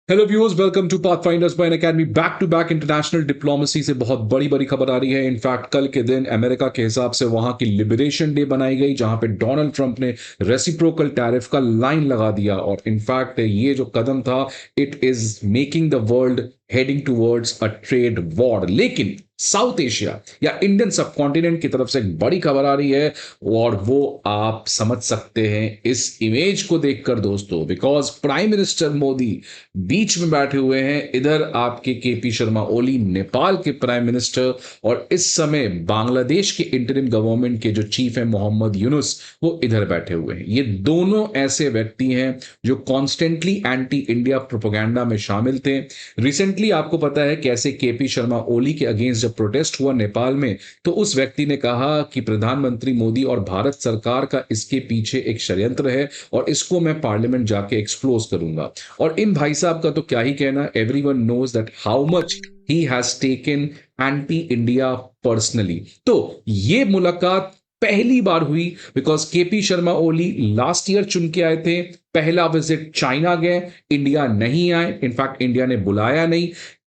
Hello viewers, welcome to pathfinders by academy. Back to back international diplomacy से बहुत बड़ी बड़ी खबर आ रही है। इनफैक्ट कल के दिन अमेरिका के हिसाब से वहां की लिबरेशन डे बनाई गई, जहां पे डोनाल्ड ट्रंप ने रेसिप्रोकल टैरिफ का लाइन लगा दिया। और इनफैक्ट ये जो कदम था, it is making the world heading towards a trade war. लेकिन साउथ एशिया या इंडियन सब कॉन्टिनेंट की तरफ से एक बड़ी खबर आ रही है, और वो आप समझ सकते हैं इस इमेज को देखकर दोस्तों, बिकॉज प्राइम मिनिस्टर मोदी बीच में बैठे हुए हैं। इधर आपके केपी शर्मा ओली नेपाल के प्राइम मिनिस्टर, और इस समय बांग्लादेश के इंटरिम गवर्नमेंट के जो चीफ है मोहम्मद यूनुस, वो इधर बैठे हुए हैं। ये दोनों ऐसे व्यक्ति हैं जो कॉन्स्टेंटली एंटी इंडिया प्रोपोगंडा में शामिल थे। रिसेंटली आपको पता है कैसे केपी शर्मा ओली के अगेंस्ट जब प्रोटेस्ट हुआ नेपाल में, तो उस व्यक्ति ने कहा कि प्रधानमंत्री मोदी और भारत सरकार का इसके पीछे एक षड्यंत्र है, और इसको मैं पार्लियामेंट जाके एक्सप्लोज करूंगा। और इन भाई साहब का तो क्या ही कहना, everyone knows that how much he has taken anti India personally. तो ये मुलाकात पहली बार हुई because KP Sharma Oli last year चुन के आए थे, पहला विजिट चाइना गए, इंडिया नहीं आए, इनफैक्ट इंडिया ने बुलाया नहीं।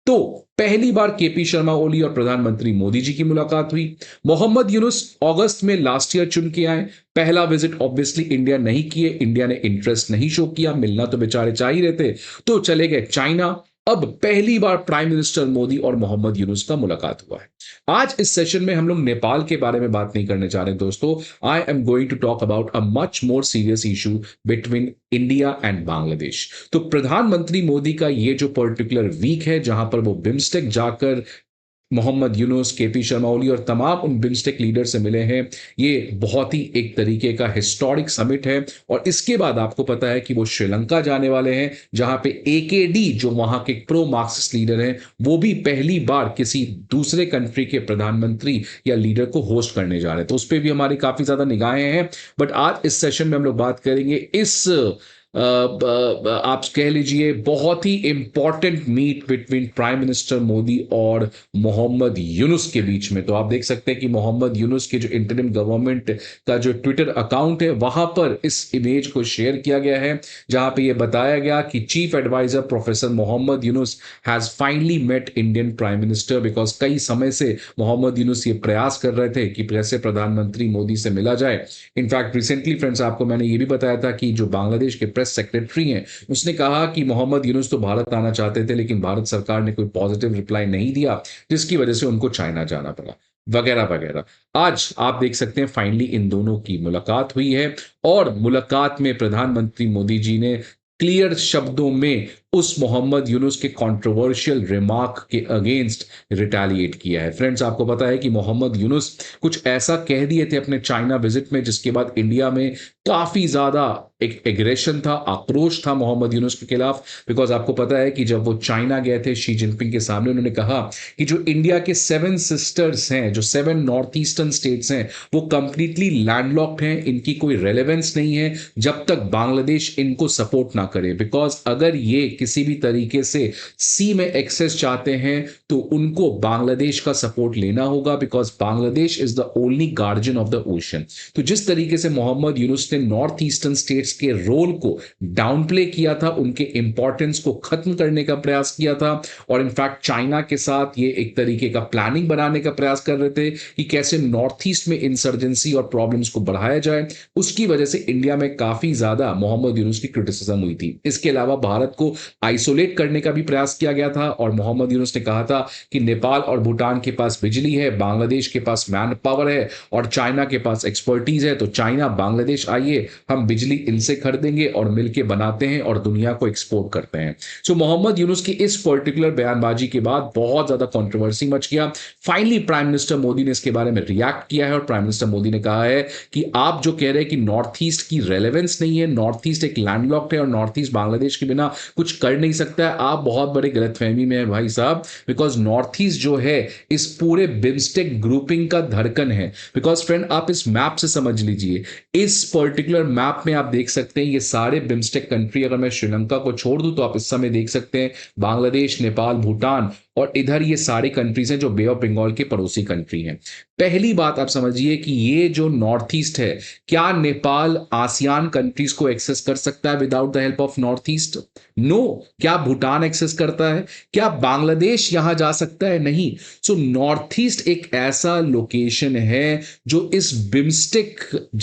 तो पहली बार केपी शर्मा ओली और प्रधानमंत्री मोदी जी की मुलाकात हुई। मोहम्मद यूनुस अगस्त में लास्ट ईयर चुन के आए, पहला विजिट ऑब्वियसली इंडिया नहीं किए, इंडिया ने इंटरेस्ट नहीं शो किया, मिलना तो बेचारे चाह ही रहे थे, तो चले गए चाइना। अब पहली बार प्राइम मिनिस्टर मोदी और मोहम्मद यूनुस का मुलाकात हुआ है। आज इस सेशन में हम लोग नेपाल के बारे में बात नहीं करने जा रहे दोस्तों। I am going to talk about a much more serious issue between India and Bangladesh. तो प्रधानमंत्री मोदी का ये जो पर्टिकुलर वीक है, जहां पर वो बिम्स्टेक जाकर मोहम्मद यूनुस, केपी शर्मा ओली और तमाम उन बिम्स्टेक लीडर से मिले हैं, ये बहुत ही एक तरीके का हिस्टोरिक समिट है। और इसके बाद आपको पता है कि वो श्रीलंका जाने वाले हैं, जहां पे एकेडी जो वहां के प्रो मार्क्सिस्ट लीडर हैं, वो भी पहली बार किसी दूसरे कंट्री के प्रधानमंत्री या लीडर को होस्ट करने जा रहे हैं। तो उस पर भी हमारी काफी ज्यादा निगाहें हैं। बट आज इस सेशन में हम लोग बात करेंगे इस आप कह लीजिए बहुत ही important meet between prime minister Modi और मोहम्मद यूनुस के बीच में। तो आप देख सकते हैं कि मोहम्मद यूनुस के जो इंटरिम गवर्नमेंट का जो ट्विटर अकाउंट है, वहां पर इस इमेज को शेयर किया गया है, जहां पे ये बताया गया कि chief adviser professor Mohammad Yunus has finally met Indian prime minister. Because कई समय से मोहम्मद यूनुस ये प्रयास कर रहे थे कि कैसे प्रधानमंत्री मोदी से मिला जाए। इनफैक्ट रिसेंटली फ्रेंड्स, आपको मैंने ये भी बताया था कि जो बांग्लादेश के प्रेस सेक्रेटरी हैं, उसने कहा कि मोहम्मद यूनुस तो भारत आना चाहते थे, लेकिन भारत सरकार ने कोई पॉजिटिव रिप्लाई नहीं दिया, जिसकी वजह से उनको चाइना जाना पड़ा, वगैरह वगैरह। आज आप देख सकते हैं फाइनली इन दोनों की मुलाकात हुई है, और मुलाकात में प्रधानमंत्री मोदी जी ने क्लियर शब्दों में उस मोहम्मद यूनुस के कंट्रोवर्शियल रिमार्क के अगेंस्ट रिटेलिएट किया है। फ्रेंड्स, आपको पता है कि मोहम्मद यूनुस कुछ ऐसा कह दिए थे अपने चाइना विजिट में, जिसके बाद इंडिया में काफी ज्यादा एक एग्रेशन था, आक्रोश था मोहम्मद यूनुस के खिलाफ। बिकॉज आपको पता है कि जब वो चाइना गए थे शी जिनपिंग के सामने, उन्होंने कहा कि जो इंडिया के 7 सिस्टर्स हैं, जो 7 नॉर्थ ईस्टर्न स्टेट्स हैं, वो कंप्लीटली लैंडलॉक्ड हैं, इनकी कोई रेलेवेंस नहीं है जब तक बांग्लादेश इनको सपोर्ट ना करे। बिकॉज अगर ये किसी भी तरीके से सी में एक्सेस चाहते हैं, तो उनको बांग्लादेश का सपोर्ट लेना होगा, because Bangladesh is the only guardian of the ocean. तो जिस तरीके से मोहम्मद यूनुस ने नॉर्थ ईस्टर्न स्टेट्स के रोल को डाउन प्ले किया था, उनके इंपॉर्टेंस को खत्म करने का प्रयास किया था, और इनफैक्ट चाइना के साथ ये एक तरीके का प्लानिंग बनाने का प्रयास कर रहे थे कि कैसे नॉर्थ ईस्ट में इंसर्जेंसी और प्रॉब्लम्स को बढ़ाया जाए। उसकी वजह से इंडिया में काफी ज्यादा मोहम्मद यूनुस की क्रिटिसिज्म हुई थी। इसके अलावा भारत को आइसोलेट करने का भी प्रयास किया गया था, और मोहम्मद यूनुस ने कहा था कि नेपाल और भूटान के पास बिजली है, बांग्लादेश के पास मैन पावर है, और चाइना के पास एक्सपर्टीज है, तो चाइना बांग्लादेश आइए, हम बिजली इनसे खरीदेंगे और मिलकर बनाते हैं और दुनिया को एक्सपोर्ट करते हैं। सो मोहम्मद यूनुस की इस पर्टिकुलर बयानबाजी के बाद बहुत ज्यादा कंट्रोवर्सी मच गया। फाइनली प्राइम मिनिस्टर मोदी ने इसके बारे में रिएक्ट किया है, और प्राइम मिनिस्टर मोदी ने कहा है कि आप जो कह रहे हैं कि नॉर्थ ईस्ट की रेलेवेंस नहीं है, नॉर्थ ईस्ट एक लैंडलॉक्ड है और नॉर्थ ईस्ट बांग्लादेश के बिना कुछ कर नहीं सकता है, आप बहुत बड़े गलतफहमी में है भाई साहब। बिकॉज नॉर्थ ईस्ट जो है इस पूरे बिम्स्टेक ग्रुपिंग का धड़कन है। बिकॉज फ्रेंड, आप इस मैप से समझ लीजिए, इस पर्टिकुलर मैप में आप देख सकते हैं ये सारे बिम्स्टेक कंट्री, अगर मैं श्रीलंका को छोड़ दूं तो आप इस समय देख सकते हैं बांग्लादेश, नेपाल, भूटान और इधर ये सारे कंट्रीज हैं जो बे ऑफ बंगाल के पड़ोसी कंट्री हैं। पहली बात आप समझिए कि ये जो नॉर्थ ईस्ट है, क्या नेपाल आसियान कंट्रीज को एक्सेस कर सकता है without the help of North East? No. क्या भूटान एक्सेस करता है? क्या बांग्लादेश यहां जा सकता है? नहीं। सो नॉर्थ ईस्ट एक ऐसा लोकेशन है जो इस बिम्स्टेक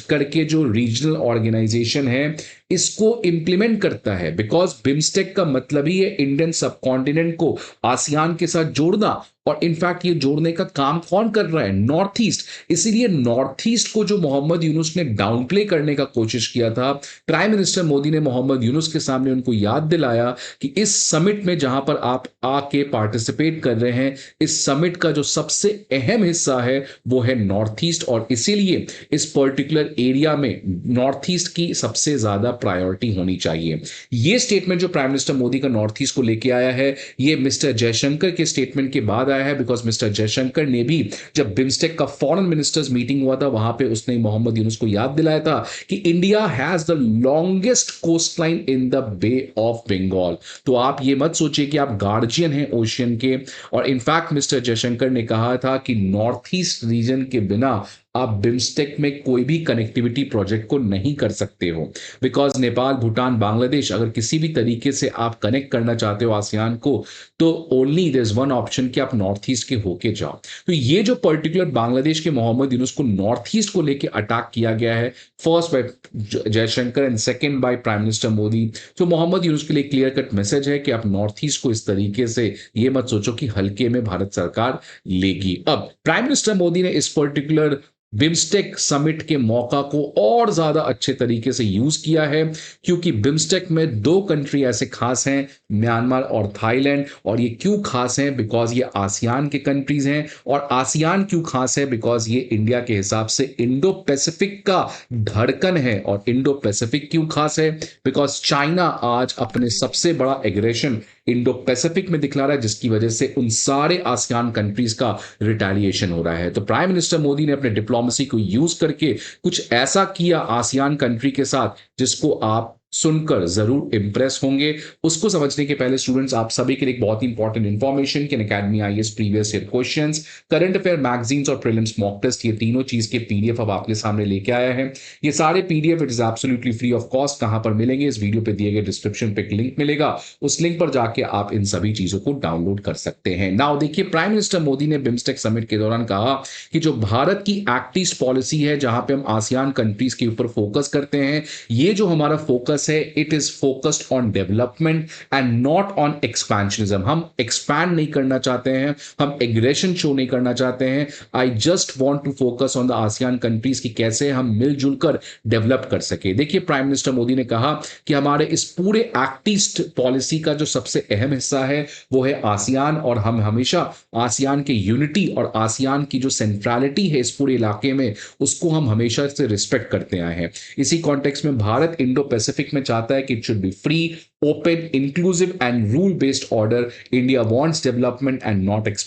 करके जो रीजनल ऑर्गेनाइजेशन है इसको इंप्लीमेंट करता है, बिकॉज बिम्स्टेक का मतलब ही है इंडियन सबकॉन्टिनेंट को आसियान के साथ जोड़ना। और इनफैक्ट ये जोड़ने का काम कौन कर रहा है? North east. इसीलिए नॉर्थ ईस्ट को जो मोहम्मद यूनुस ने डाउन प्ले करने का कोशिश किया था, प्राइम मिनिस्टर मोदी ने मोहम्मद यूनुस के सामने उनको याद दिलाया कि इस समिट में जहां पर आप आके पार्टिसिपेट कर रहे हैं, इस समिट का जो सबसे अहम हिस्सा है वो है नॉर्थ ईस्ट, और इसीलिए इस पर्टिकुलर एरिया में नॉर्थ ईस्ट की सबसे ज्यादा प्रायोरिटी होनी चाहिए। ये स्टेटमेंट जो प्राइम मिनिस्टर मोदी का नॉर्थ ईस्ट को लेके आया है, ये मिस्टर जयशंकर के स्टेटमेंट के बाद आया है, बिकॉज मिस्टर जयशंकर ने भी जब बिम्स्टेक का फॉरेन मिनिस्टर्स मीटिंग हुआ था वहां पे उसने मोहम्मद यूनुस को याद दिलाया था कि India has the longest coast line in the Bay of Bengal. तो आप ये मत सोचिए कि आप गार्जियन हैं ओशियन के। और इनफैक्ट मिस्टर जयशंकर ने कहा था कि नॉर्थ ईस्ट रीजन के बिना आप बिम्स्टेक में कोई भी कनेक्टिविटी प्रोजेक्ट को नहीं कर सकते हो, बिकॉज नेपाल, भूटान, बांग्लादेश अगर किसी भी तरीके से आप कनेक्ट करना चाहते हो आसियान को, तो only there is one option कि आप नॉर्थ ईस्ट के होके जाओ। तो ये जो पर्टिकुलर बांग्लादेश के मोहम्मद यूनुस को नॉर्थ ईस्ट को लेके अटैक किया गया है, first by Jaishankar and second by prime minister Modi, तो मोहम्मद यूनुस के लिए क्लियर कट मैसेज है कि आप नॉर्थ ईस्ट को इस तरीके से ये मत सोचो कि हल्के में भारत सरकार लेगी। अब प्राइम मिनिस्टर मोदी ने इस पर्टिकुलर बिम्स्टेक समिट के मौका को और ज्यादा अच्छे तरीके से यूज किया है, क्योंकि बिम्स्टेक में दो कंट्री ऐसे खास हैं, म्यांमार और थाईलैंड। और ये क्यों खास हैं? बिकॉज ये आसियान के कंट्रीज हैं। और आसियान क्यों खास है? बिकॉज ये इंडिया के हिसाब से इंडो पैसिफिक का धड़कन है। और इंडो पैसिफिक क्यों खास है? बिकॉज चाइना आज अपने सबसे बड़ा एग्रेशन इंडो पैसिफिक में दिखला रहा है, जिसकी वजह से उन सारे आसियान कंट्रीज का रिटेलिएशन हो रहा है। तो प्राइम मिनिस्टर मोदी ने अपने डिप्लोमेसी को यूज करके कुछ ऐसा किया आसियान कंट्री के साथ जिसको आप सुनकर जरूर इंप्रेस होंगे। उसको समझने के पहले स्टूडेंट्स, आप सभी के लिए एक बहुत ही इंपॉर्टेंट इंफॉर्मेशन कि academy IAS previous year questions, current affair magazines और प्रीलिम्स मॉक टेस्ट, ये तीनों चीज के पीडीएफ अब आपके सामने लेके आया है। ये सारे PDF it is absolutely free of cost. कहां पर मिलेंगे? इस वीडियो पे दिए गए डिस्क्रिप्शन पे लिंक मिलेगा, उस लिंक पर जाके आप इन सभी चीजों को डाउनलोड कर सकते हैं। नाउ देखिए, प्राइम मिनिस्टर मोदी ने बिम्स्टेक समिट के दौरान कहा कि जो भारत की एक्ट ईस्ट पॉलिसी है, जहां पे हम आसियान कंट्रीज के ऊपर फोकस करते हैं, ये जो हमारा फोकस है, it is focused on development and not on expansionism. हम एक्सपैंड नहीं करना चाहते हैं, हम एग्रेशन शो नहीं करना चाहते हैं। I just want to focus on the ASEAN countries कि कैसे हम मिलजुल कर डेवलप कर सके। देखिए, प्राइम मिनिस्टर मोदी ने कहा कि हमारे इस पूरे एक्ट ईस्ट पॉलिसी का जो सबसे अहम हिस्सा है वो है आसियान, और हम हमेशा आसियान के यूनिटी और आसियान की जो सेंट्रलिटी है इस पूरे इलाके में, उसको हम हमेशा से रिस्पेक्ट करते आए हैं। इसी कॉन्टेक्स्ट में भारत इंडो पैसिफिक में चाहता है कि it should be free, open, inclusive and rule based order. India wants development and not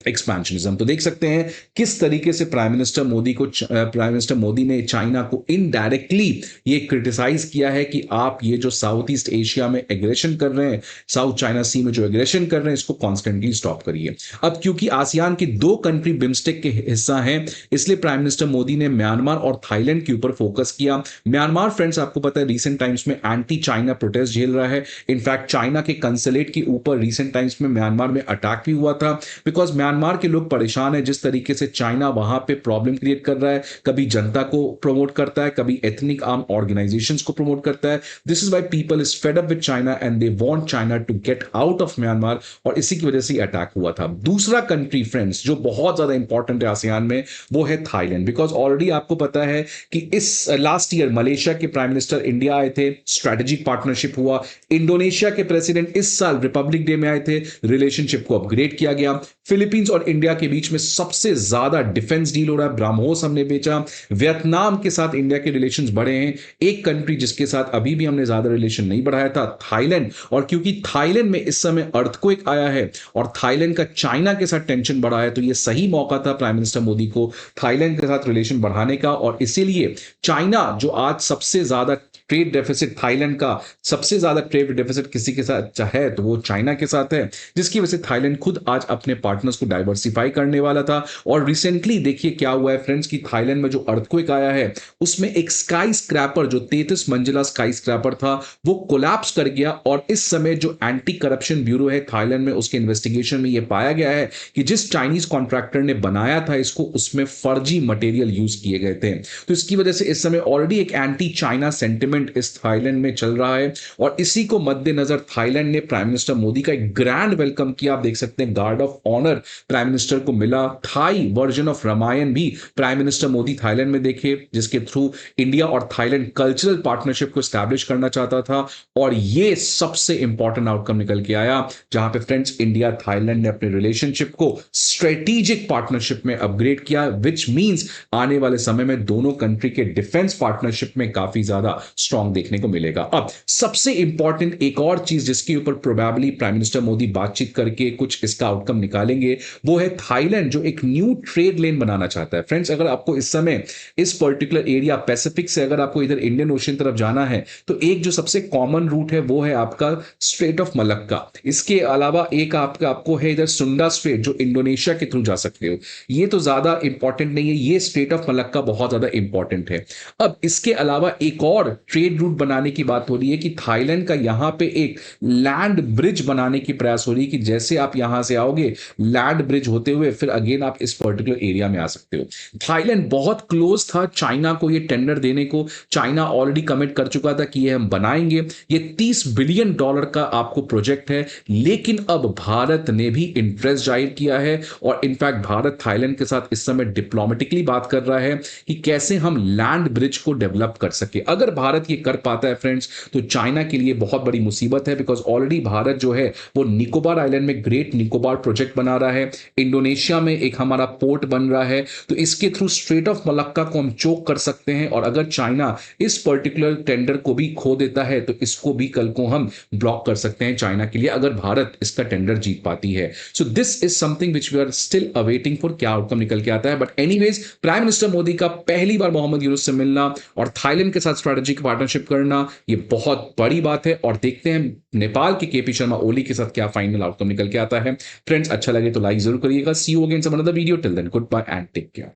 expansionism. तो देख सकते हैं किस तरीके से प्राइम मिनिस्टर मोदी ने चाइना को इनडायरेक्टली ये क्रिटिसाइज किया है कि आप ये जो साउथ ईस्ट एशिया में एग्रेशन कर रहे हैं, साउथ चाइना सी में जो एग्रेशन कर रहे हैं, इसको कॉन्स्टेंटली स्टॉप करिए। अब क्योंकि आसियान की दो कंट्री बिम्स्टेक के हिस्सा हैं, इसलिए प्राइम मिनिस्टर मोदी ने म्यांमार और थाईलैंड के ऊपर फोकस किया। म्यांमार, फ्रेंड्स, आपको पता है रिसेंट टाइम्स में एंटी चाइना प्रोटेस्ट झेल रहा है। इनफैक्ट चाइना के कंसुलेट के ऊपर रिसेंट टाइम्स में म्यांमार में अटैक भी हुआ था, बिकॉज म्यांमार के लोग परेशान है जिस तरीके से चाइना वहां पे प्रॉब्लम क्रिएट कर रहा है, कभी जनता को प्रमोट करता है, कभी एथनिक आर्म ऑर्गेनाइजेशंस को प्रमोट करता है। This is why people is fed up with China and they want China to get out of Myanmar, और इसी की वजह से अटैक हुआ था। दूसरा कंट्री, फ्रेंड्स, जो बहुत ज्यादा इंपॉर्टेंट है आसियान में, वो है थाईलैंड, बिकॉज ऑलरेडी आपको पता है कि इस लास्ट ईयर मलेशिया के प्राइम मिनिस्टर इंडिया आए थे, स्ट्रेटेजिक पार्टनरशिप हुआ। इंडोनेशिया के प्रेसिडेंट इस साल रिपब्लिक डे में आए थे, रिलेशनशिप को अपग्रेड किया गया। फिलीपींस और इंडिया के बीच में सबसे ज्यादा डिफेंस डील हो रहा है, ब्रह्मोस हमने बेचा। वियतनाम के साथ इंडिया के रिलेशंस बढ़े हैं। एक कंट्री जिसके साथ अभी भी हमने ज्यादा रिलेशन नहीं बढ़ाया था, थाईलैंड। और क्योंकि थाईलैंड में इस समय अर्थक्वेक आया है और थाईलैंड का चाइना के साथ टेंशन बढ़ा है, तो यह सही मौका था प्राइम मिनिस्टर मोदी को थाईलैंड के साथ रिलेशन बढ़ाने का। और इसीलिए चाइना, जो आज सबसे ज्यादा ट्रेड डेफिसिट थाईलैंड का सबसे ज्यादा ट्रेड डेफिसिट किसी के साथ है तो वो चाइना के साथ है, जिसकी वजह से थाईलैंड खुद आज अपने पार्टनर्स को डाइवर्सिफाई करने वाला था। और रिसेंटली देखिए क्या हुआ है फ्रेंड्स कि थाईलैंड में जो अर्थक्वेक आया है उसमें एक स्काई स्क्रैपर जो 33 मंजिला स्काई स्क्रैपर था वो कोलैप्स कर गया। और इस समय जो एंटी करप्शन ब्यूरो है थाईलैंड में उसके इन्वेस्टिगेशन में यह पाया गया है कि जिस चाइनीज कॉन्ट्रैक्टर ने बनाया था इसको उसमें फर्जी मटेरियल यूज किए गए थे। तो इसकी वजह से इस समय ऑलरेडी एक एंटी चाइना सेंटिमेंट इस थाईलैंड में चल रहा है। और इसी को मद्देनजर थाईलैंड ने प्राइम मिनिस्टर मोदी का एक ग्रैंड वेलकम किया। आप देख सकते हैं guard of honour prime minister को मिला। थाई वर्जन ऑफ रामायण भी प्राइम मिनिस्टर मोदी थाईलैंड में देखे, जिसके थ्रू इंडिया और थाईलैंड कल्चरल पार्टनरशिप को स्टैब्लिश करना चाहता था। और ये सबसे इंपॉर्टेंट आउटकम निकल के आया, जहां पे फ्रेंड्स इंडिया थाईलैंड ने अपने रिलेशनशिप को स्ट्रेटेजिक पार्टनरशिप में अपग्रेड किया, विच मींस आने वाले समय में दोनों कंट्री के डिफेंस पार्टनरशिप में काफी ज्यादा स्ट्रांग देखने को मिलेगा। अब सबसे इंपॉर्टेंट एक और चीज जिसके ऊपर प्रोबेबली प्राइम मिनिस्टर मोदी बातचीत करके कुछ इसका आउटकम निकालेंगे वो है थाईलैंड जो एक न्यू ट्रेड लेन बनाना चाहता है। फ्रेंड्स अगर आपको इस समय इस पर्टिकुलर एरिया पैसिफिक से अगर आपको इधर इंडियन ओशन तरफ जाना है तो एक जो सबसे कॉमन रूट है वो है आपका स्ट्रेट ऑफ मलक्का। इसके अलावा एक आपको है इधर सुंडा स्ट्रेट जो इंडोनेशिया के थ्रू जा सकते हो। ये तो ज्यादा इंपॉर्टेंट नहीं है, ये स्ट्रेट ऑफ मलक्का बहुत ज्यादा इंपॉर्टेंट है। अब इसके अलावा एक और ट्रेड रूट बनाने की बात हो रही है कि थाईलैंड का यहां पे एक लैंड ब्रिज बनाने की प्रयास हो रही है कि जैसे आप यहां से आओगे लैंड ब्रिज होते हुए फिर अगेन आप इस पर्टिकुलर एरिया में आ सकते हो। थाईलैंड बहुत क्लोज था चाइना को ये टेंडर देने को। चाइना ऑलरेडी कमिट कर चुका था कि ये हम बनाएंगे। ये $30 बिलियन का आपको प्रोजेक्ट है, लेकिन अब भारत ने भी इंटरेस्ट जाहिर किया है और इनफैक्ट भारत थाईलैंड के साथ इस समय डिप्लोमेटिकली बात कर रहा है कि कैसे हम लैंड ब्रिज को डेवलप कर सके। अगर भारत ये कर पाता है फ्रेंड्स तो चाइना के लिए बहुत बड़ी मुसीबत है, बिकॉज ऑलरेडी भारत जो है वो निकोबार आइलैंड में ग्रेट निकोबार प्रोजेक्ट बना रहा है, इंडोनेशिया में एक हमारा पोर्ट बन रहा है। तो इसके थ्रू स्ट्रेट ऑफ मलक्का को हम चोक कर सकते हैं और अगर चाइना इस पर्टिकुलर टेंडर को भी खो देता है तो इसको भी कल को हम ब्लॉक कर सकते हैं चाइना के लिए, अगर भारत इसका टेंडर जीत पाती है। So this is something which we are still awaiting for, क्या आउटकम निकल के आता है। But anyways prime minister Modi का पहली बार मोहम्मद यूनुस से मिलना और थाईलैंड के साथ स्ट्रेटेजिक पार्टनरशिप करना ये बहुत बड़ी बात है। और देखते हैं नेपाल के केपी शर्मा ओली के साथ क्या फाइनल आउटकम निकल के आता है। फ्रेंड्स अच्छा लगे तो लाइक जरूर करिएगा। See you again some another video, till then goodbye and take care.